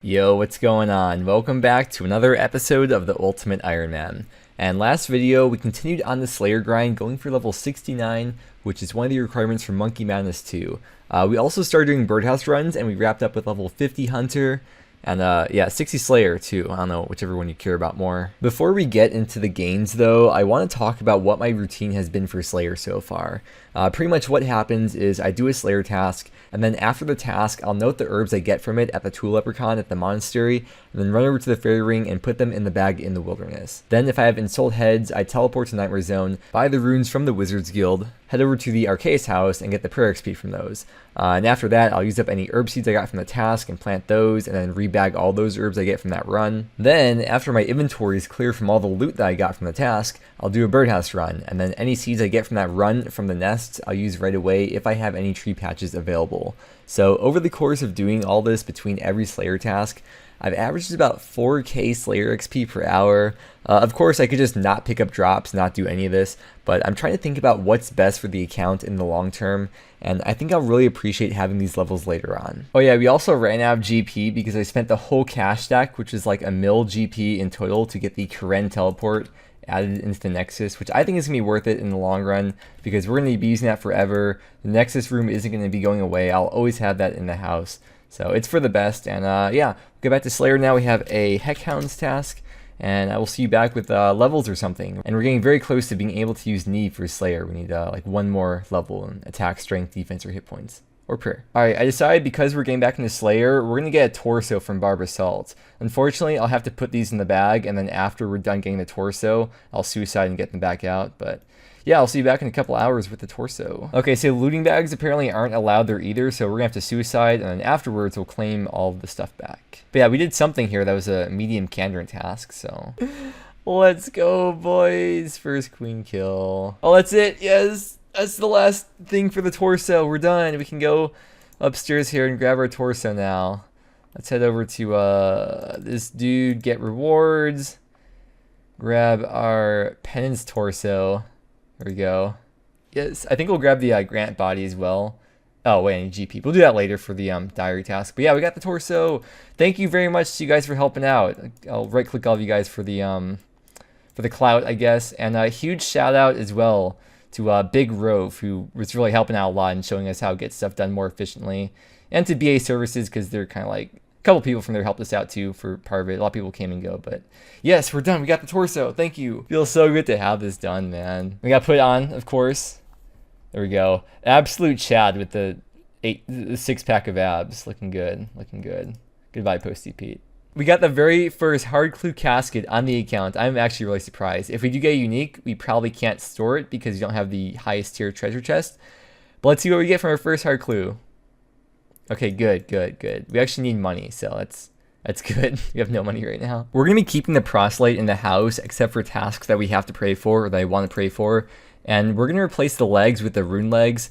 Yo, what's going on? Welcome back to another episode of the Ultimate Ironman. And last video, we continued on the Slayer grind, going for level 69, which is one of the requirements for Monkey Madness 2. We also started doing birdhouse runs, and we wrapped up with level 50 Hunter, and 60 Slayer too. I don't know, whichever one you care about more. Before we get into the gains though, I want to talk about what my routine has been for Slayer so far. Pretty much what happens is I do a Slayer task, and then after the task, I'll note the herbs I get from it at the Tool Leprechaun at the monastery, and then run over to the fairy ring and put them in the bag in the wilderness. Then if I have ensouled heads, I teleport to Nightmare Zone, buy the runes from the Wizards Guild, head over to the Arceus house and get the prayer XP from those. And after that, I'll use up any herb seeds I got from the task and plant those, and then rebag all those herbs I get from that run. Then, after my inventory is clear from all the loot that I got from the task, I'll do a birdhouse run, and then any seeds I get from that run from the nests, I'll use right away if I have any tree patches available. So over the course of doing all this between every Slayer task, I've averaged about 4k Slayer XP per hour. Of course, I could just not pick up drops, not do any of this, but I'm trying to think about what's best for the account in the long term, and I think I'll really appreciate having these levels later on. Oh yeah, we also ran out of GP because I spent the whole cash stack, which is like a mil GP in total, to get the Karen teleport added into the Nexus, which I think is going to be worth it in the long run because we're going to be using that forever. The Nexus room isn't going to be going away. I'll always have that in the house. So it's for the best, and yeah, go back to Slayer now. We have a Heckhounds task, and I will see you back with levels or something. And we're getting very close to being able to use Knee for Slayer. We need like one more level in attack, strength, defense, or hit points. Or prayer. Alright, I decided because we're getting back into Slayer, we're going to get a torso from Barb Assault. Unfortunately, I'll have to put these in the bag, and then after we're done getting the torso, I'll suicide and get them back out, but yeah, I'll see you back in a couple hours with the torso. Okay, so looting bags apparently aren't allowed there either, so we're gonna have to suicide, and then afterwards we'll claim all of the stuff back. But yeah, we did something here that was a medium Kandrin task, so let's go, boys. First queen kill. Oh, that's it. Yes, that's the last thing for the torso. We're done. We can go upstairs here and grab our torso now. Let's head over to this dude, get rewards, grab our penance torso. There we go. Yes, I think we'll grab the Grant body as well. Oh, wait, I need GP. We'll do that later for the diary task. But yeah, we got the torso. Thank you very much to you guys for helping out. I'll right-click all of you guys for the clout, I guess. And a huge shout-out as well to Big Rove, who was really helping out a lot and showing us how to get stuff done more efficiently. And to BA Services, because they're kind of like... A couple people from there helped us out too for part of it. A lot of people came and go, but yes, we're done. We got the torso. Thank you. Feels so good to have this done, man. We got put on, of course. There we go. Absolute Chad with the 6-pack of abs. Looking good. Looking good. Goodbye, Posty Pete. We got the very first hard clue casket on the account. I'm actually really surprised. If we do get a unique, we probably can't store it because you don't have the highest tier treasure chest. But let's see what we get from our first hard clue. Okay, good. We actually need money, so that's good. We have no money right now. We're going to be keeping the proselyte in the house, except for tasks that we have to pray for, or that I want to pray for. And we're going to replace the legs with the rune legs.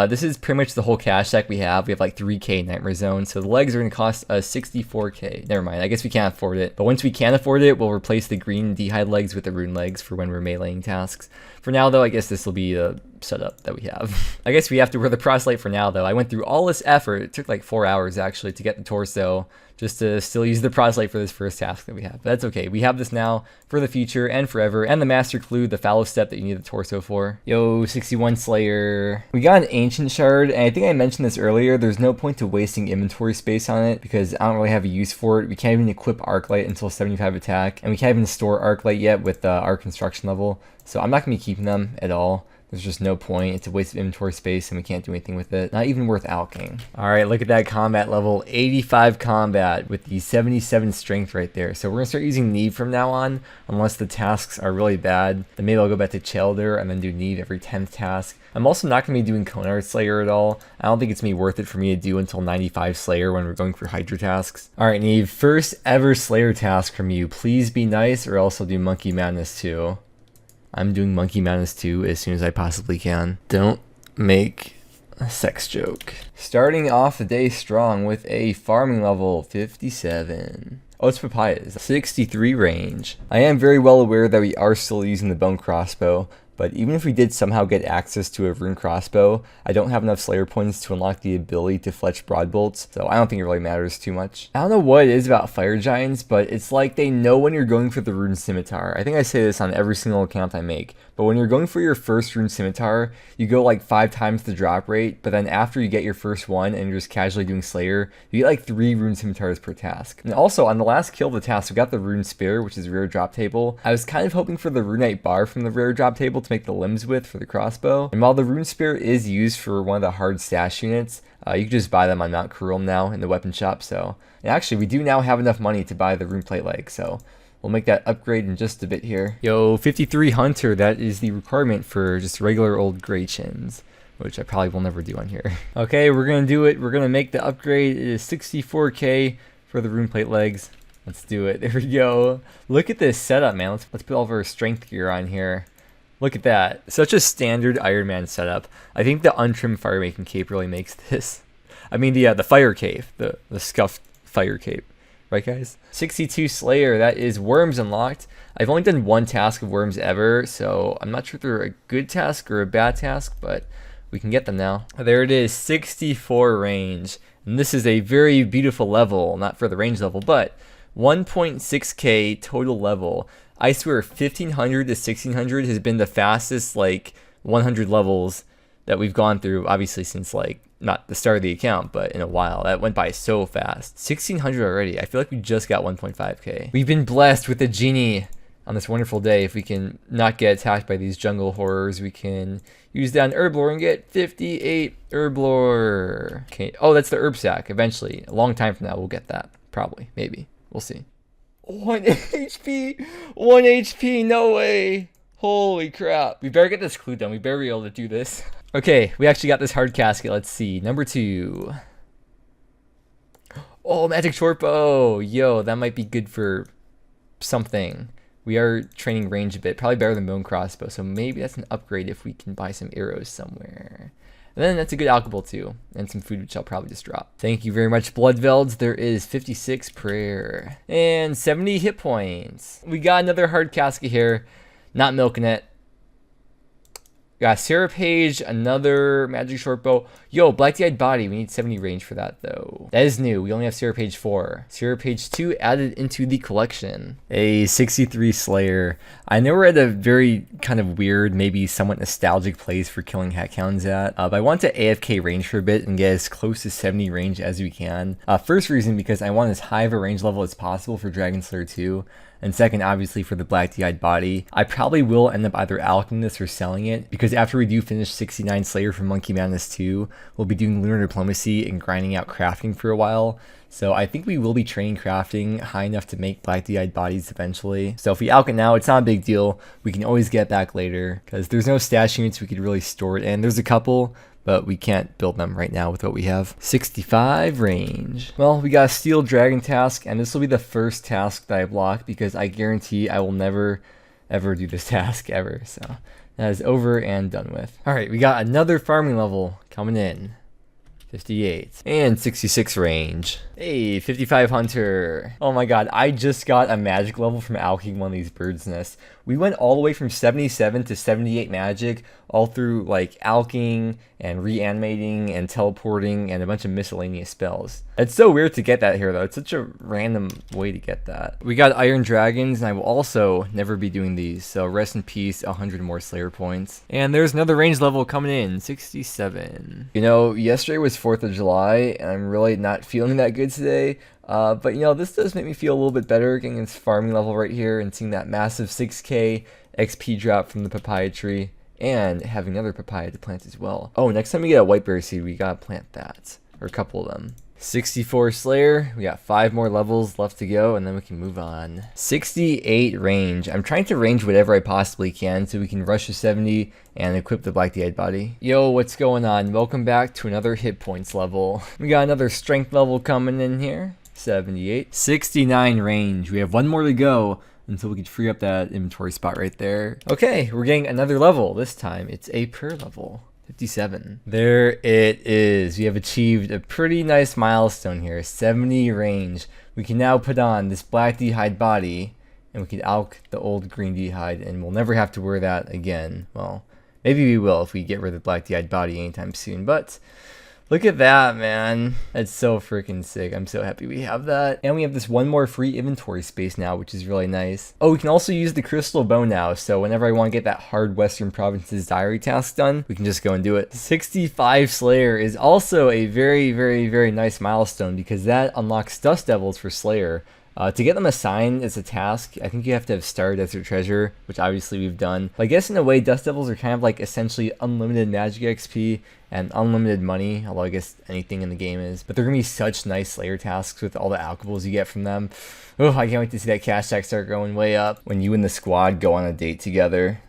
This is pretty much the whole cash stack we have. We have like 3k Nightmare Zone, so the legs are going to cost us 64k. Never mind, I guess we can't afford it. But once we can afford it, we'll replace the green D'hide legs with the rune legs for when we're meleeing tasks. For now, though, I guess this will be the setup that we have. I guess we have to wear the proselyte for now, though. I went through all this effort. It took like 4 hours, actually, to get the torso, just to still use the proselyte for this first task that we have. But that's okay. We have this now for the future and forever. And the master clue, the fallow step that you need the torso for. Yo, 61 Slayer. We got an ancient shard, and I think I mentioned this earlier. There's no point to wasting inventory space on it because I don't really have a use for it. We can't even equip Arclight until 75 attack, and we can't even store Arclight yet with our construction level. So I'm not going to be keeping them at all. There's just no point. It's a waste of inventory space and we can't do anything with it. Not even worth alching. Alright, look at that combat level. 85 combat with the 77 strength right there. So we're going to start using Neve from now on, unless the tasks are really bad. Then maybe I'll go back to Chelder and then do Neve every 10th task. I'm also not going to be doing Conard Slayer at all. I don't think it's going to be worth it for me to do until 95 Slayer when we're going for Hydra tasks. Alright, Neve, first ever Slayer task from you. Please be nice or else I'll do Monkey Madness 2. I'm doing Monkey Madness 2 as soon as I possibly can. Don't make a sex joke. Starting off the day strong with a farming level 57. Oh, it's papayas. 63 range. I am very well aware that we are still using the bone crossbow, But even if we did somehow get access to a rune crossbow, I don't have enough Slayer points to unlock the ability to fletch broadbolts, so I don't think it really matters too much. I don't know what it is about fire giants, but it's like they know when you're going for the rune scimitar. I think I say this on every single account I make, but when you're going for your first rune scimitar, you go like 5 times the drop rate, but then after you get your first one and you're just casually doing Slayer, you get like 3 rune scimitars per task. And also, on the last kill of the task, we got the rune spear, which is rare drop table. I was kind of hoping for the runite bar from the rare drop table to make the limbs with for the crossbow. And while the rune spear is used for one of the hard stash units, you can just buy them on Mount Kurum now in the weapon shop. So, and actually, we do now have enough money to buy the rune plate leg, so we'll make that upgrade in just a bit here. Yo, 53 Hunter, that is the requirement for just regular old Grey Chins, which I probably will never do on here. Okay, we're gonna do it. We're gonna make the upgrade. It is 64k for the rune plate legs. Let's do it. There we go. Look at this setup, man. Let's put all of our strength gear on here. Look at that. Such a standard Ironman setup. I think the untrimmed fire-making cape really makes this. I mean, the fire cape, the scuffed fire cape. Right, guys? 62 Slayer, that is worms unlocked. I've only done 1 task of worms ever, so I'm not sure if they're a good task or a bad task, but we can get them now. There it is, 64 range. And this is a very beautiful level, not for the range level, but 1.6k total level. I swear 1500 to 1600 has been the fastest like 100 levels that we've gone through, obviously since like not the start of the account, but in a while. That went by so fast. 1600 already. I feel like we just got 1.5k. We've been blessed with a genie on this wonderful day. If we can not get attacked by these jungle horrors, we can use that on herblore and get 58 herblore. Okay. Oh, that's the herb sack. Eventually, a long time from now, we'll get that. Probably, maybe. We'll see. 1 HP, 1 HP, no way. Holy crap. We better get this clue done. We better be able to do this. Okay, we actually got this hard casket. Let's see. Number 2. Oh, magic short bow. Yo, that might be good for something. We are training range a bit. Probably better than bone crossbow. So maybe that's an upgrade if we can buy some arrows somewhere. And then that's a good alchemy too. And some food, which I'll probably just drop. Thank you very much, Bloodvelds. There is 56 prayer. And 70 hit points. We got another hard casket here. Not milking it. Got Sarah Page, another magic short bow. Yo, Black-Eyed Body. We need 70 range for that, though. That is new. We only have Sarah Page 4. Sarah Page 2 added into the collection. A 63 Slayer. I know we're at a very kind of weird, maybe somewhat nostalgic place for killing Heckhounds at. But I want to AFK range for a bit and get as close to 70 range as we can. First reason, because I want as high of a range level as possible for Dragon Slayer 2. And second, obviously, for the Black-Eyed Body. I probably will end up either alcheming this or selling it, because after we do finish 69 Slayer from Monkey Madness 2, we'll be doing Lunar Diplomacy and grinding out crafting for a while. So I think we will be training crafting high enough to make Black-Eyed Bodies eventually. So if we alch it now, it's not a big deal. We can always get back later, because there's no stash units we could really store it in. There's a couple, but we can't build them right now with what we have. 65 range. Well, we got a Steel Dragon task, and this will be the first task that I block, because I guarantee I will never, ever do this task ever. So that is over and done with. All right, we got another farming level coming in. 58 and 66 range. Hey, 55 Hunter. Oh my god, I just got a magic level from alching one of these birds' nests. We went all the way from 77 to 78 magic, all through like alching and reanimating and teleporting and a bunch of miscellaneous spells. It's so weird to get that here though. It's such a random way to get that. We got Iron Dragons, and I will also never be doing these, so rest in peace, 100 more Slayer points. And there's another range level coming in, 67. You know, yesterday was 4th of July, and I'm really not feeling that good today. But you know, this does make me feel a little bit better getting this farming level right here and seeing that massive 6k XP drop from the papaya tree and having another papaya to plant as well. Oh, next time we get a whiteberry seed, we gotta plant that, or a couple of them. 64 Slayer, we got 5 more levels left to go, and then we can move on. 68 range. I'm trying to range whatever I possibly can so we can rush to 70 and equip the Black-Eyed Body. Yo, what's going on? Welcome back to another hit points level. We got another strength level coming in here. 78. 69 range. We have 1 more to go until we can free up that inventory spot right there. Okay, we're getting another level. This time it's a prayer level. 57. There it is. We have achieved a pretty nice milestone here. 70 range. We can now put on this Black-Eyed Body and we could alk the old green d'hide, and we'll never have to wear that again. Well, maybe we will if we get rid of the black d'hide body anytime soon, but look at that, man. That's so freaking sick. I'm so happy we have that. And we have this one more free inventory space now, which is really nice. Oh, we can also use the crystal bow now, so whenever I want to get that hard Western Provinces diary task done, we can just go and do it. 65 Slayer is also a very, very, very nice milestone because that unlocks Dust Devils for Slayer. To get them assigned as a task, I think you have to have Star Desert Treasure, which obviously we've done. But I guess in a way, Dust Devils are kind of like essentially unlimited magic XP and unlimited money, although I guess anything in the game is. But they're going to be such nice Slayer tasks with all the alchables you get from them. Oh, I can't wait to see that cash stack start going way up when you and the squad go on a date together.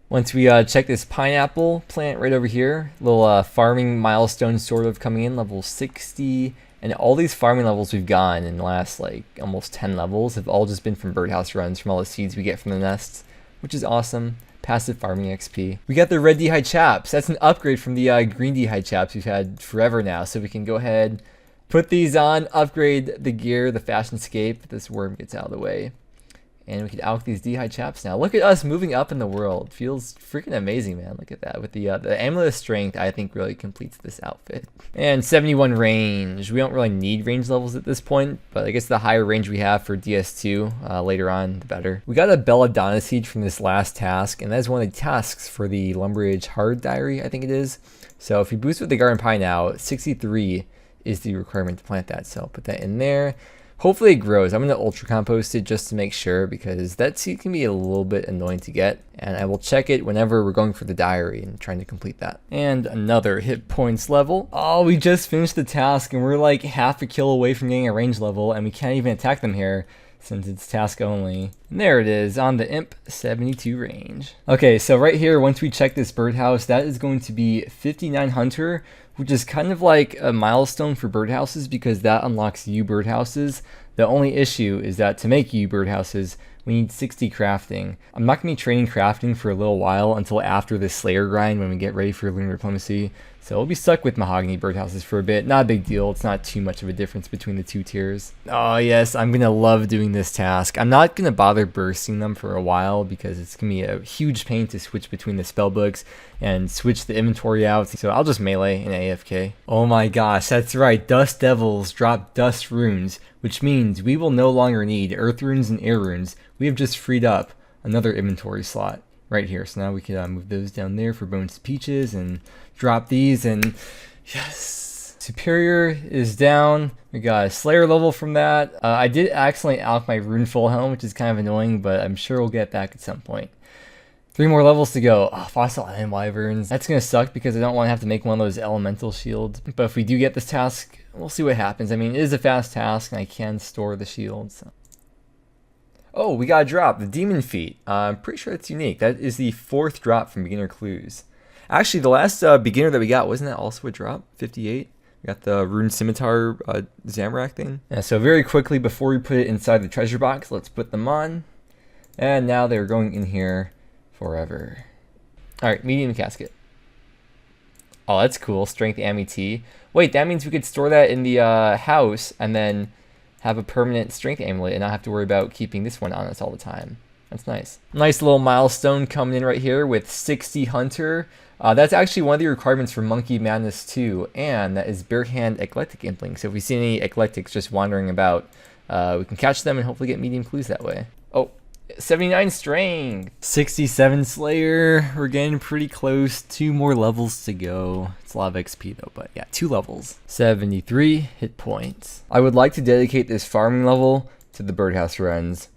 Once we check this pineapple plant right over here, little farming milestone sort of coming in, level 60. And all these farming levels we've gotten in the last like almost 10 levels have all just been from birdhouse runs, from all the seeds we get from the nests, which is awesome. Passive farming XP. We got the red d'hide chaps. That's an upgrade from the green d'hide chaps we've had forever now. So we can go ahead, put these on, upgrade the gear, the fashion scape. This worm gets out of the way. And we can alk these d'hide chaps now. Look at us moving up in the world. Feels freaking amazing, man. Look at that. With the Amulet of Strength, I think really completes this outfit. And 71 range. We don't really need range levels at this point, but I guess the higher range we have for DS2 later on, the better. We got a Belladonna Seed from this last task, and that is one of the tasks for the Lumberage Hard Diary, I think it is. So if we boost with the Garden Pie now, 63 is the requirement to plant that. So I'll put that in there. Hopefully it grows. I'm going to ultra compost it just to make sure because that seed can be a little bit annoying to get. And I will check it whenever we're going for the diary and trying to complete that. And another hit points level. Oh, we just finished the task and we're like half a kill away from getting a range level and we can't even attack them here since it's task only. And there it is on the Imp 72 range. Okay, so right here, once we check this birdhouse, that is going to be 59 Hunter, which is kind of like a milestone for birdhouses because that unlocks U birdhouses. The only issue is that to make U birdhouses, we need 60 crafting. I'm not going to be training crafting for a little while until after this Slayer grind when we get ready for Lunar Diplomacy. So we'll be stuck with mahogany birdhouses for a bit. Not a big deal. It's not too much of a difference between the two tiers. Oh yes, I'm going to love doing this task. I'm not going to bother bursting them for a while because it's going to be a huge pain to switch between the spellbooks and switch the inventory out. So I'll just melee and AFK. Oh my gosh, that's right. Dust Devils drop dust runes, which means we will no longer need earth runes and air runes. We have just freed up another inventory slot right here. So now we can move those down there for Bones to Peaches and drop these, and yes, Superior is down. We got a Slayer level from that. I did accidentally alk my Rune Full Helm, which is kind of annoying, but I'm sure we'll get back at some point. 3 more levels to go. Oh, Fossil Iron Wyverns. That's going to suck because I don't want to have to make one of those elemental shields. But if we do get this task, we'll see what happens. I mean, it is a fast task, and I can store the shields. So. Oh, we got a drop. The Demon Feet. I'm pretty sure it's unique. That is the 4th drop from Beginner Clues. Actually, the last beginner that we got, wasn't that also a drop? 58? We got the Rune Scimitar Zamrak thing. Yeah, so very quickly, before we put it inside the treasure box, let's put them on. And now they're going in here forever. Alright, medium casket. Oh, that's cool. Strength Amity. Wait, that means we could store that in the house and then have a permanent strength amulet and not have to worry about keeping this one on us all the time. That's nice. Nice little milestone coming in right here with 60 Hunter. That's actually one of the requirements for Monkey Madness 2, and that is Bare Hand Eclectic Impling. So if we see any Eclectics just wandering about, we can catch them and hopefully get medium clues that way. Oh, 79 Strength. 67 Slayer. We're getting pretty close. 2 more levels to go. It's a lot of XP though, but yeah, 2 levels. 73 hit points. I would like to dedicate this farming level to the birdhouse runs.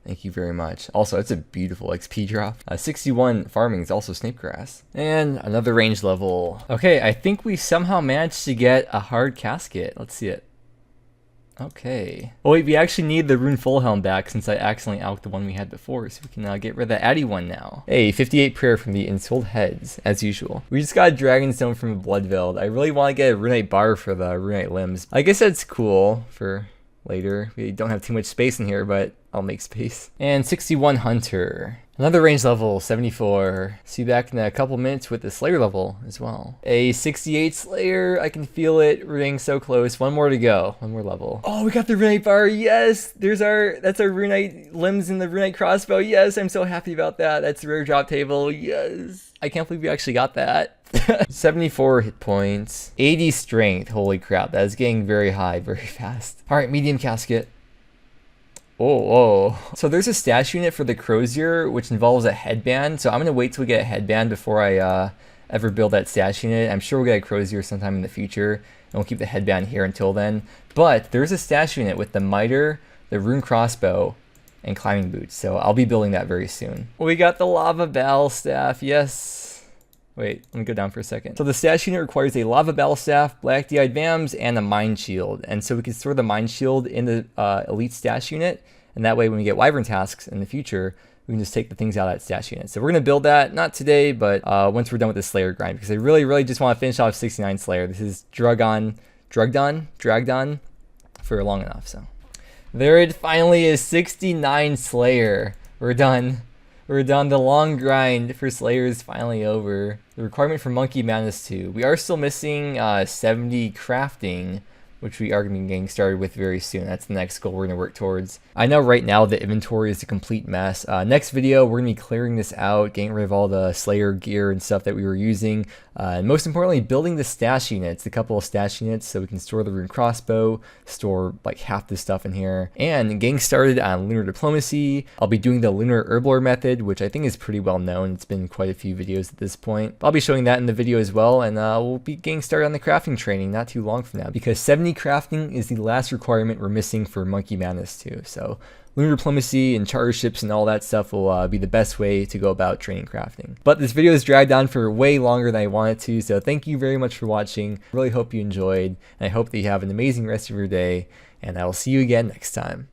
Thank you very much. Also, it's a beautiful XP drop. 61 farming is also Snapegrass. And another range level. Okay, I think we somehow managed to get a hard casket. Let's see it. Okay. Oh wait, we actually need the Rune Full Helm back since I accidentally alked the one we had before, so we can get rid of that Addy one now. Hey, 58 prayer from the Ensouled Heads, as usual. We just got a Dragonstone from the Bloodveld. I really want to get a Runite Bar for the Runite Limbs. I guess that's cool for later. We don't have too much space in here, but I'll make space. And 61 Hunter. Another range level, 74. See you back in a couple minutes with the Slayer level as well. A 68 Slayer, I can feel it. We're getting so close. One more to go. One more level. Oh, we got the Runite bar. Yes, that's our Runite limbs in the Runite crossbow. Yes, I'm so happy about that. That's the rare drop table. Yes. I can't believe we actually got that. 74 hit points. 80 strength. Holy crap, that is getting very high, very fast. All right, medium casket. Oh. So there's a stash unit for the Crozier, which involves a headband. So I'm going to wait till we get a headband before I ever build that stash unit. I'm sure we'll get a Crozier sometime in the future, and we'll keep the headband here until then. But there's a stash unit with the miter, the rune crossbow, and climbing boots. So I'll be building that very soon. We got the lava battle staff. Yes. Wait, let me go down for a second. So the stash unit requires a lava battle staff, black DI VAMs, and a mind shield. And so we can store the mind shield in the elite stash unit. And that way when we get wyvern tasks in the future, we can just take the things out of that stash unit. So we're going to build that, not today, but once we're done with the Slayer grind, because I really just want to finish off 69 Slayer. This is dragged on for long enough. So there it finally is, 69 Slayer. We're done. We're done. The long grind for Slayer is finally over. The requirement for Monkey Madness 2. We are still missing 70 crafting, which we are going to be getting started with very soon. That's the next goal we're going to work towards. I know right now the inventory is a complete mess. Next video, we're going to be clearing this out, getting rid of all the Slayer gear and stuff that we were using. And most importantly, building the stash units, a couple of stash units so we can store the rune crossbow, store like half this stuff in here, and getting started on lunar diplomacy. I'll be doing the lunar herblore method, which I think is pretty well known. It's been quite a few videos at this point. I'll be showing that in the video as well, and we'll be getting started on the crafting training not too long from now, because 70 crafting is the last requirement we're missing for Monkey Madness 2. So lunar diplomacy and charter ships and all that stuff will be the best way to go about training crafting. But this video is dragged on for way longer than I wanted to, so thank you very much for watching. Really hope you enjoyed, and I hope that you have an amazing rest of your day, and I will see you again next time.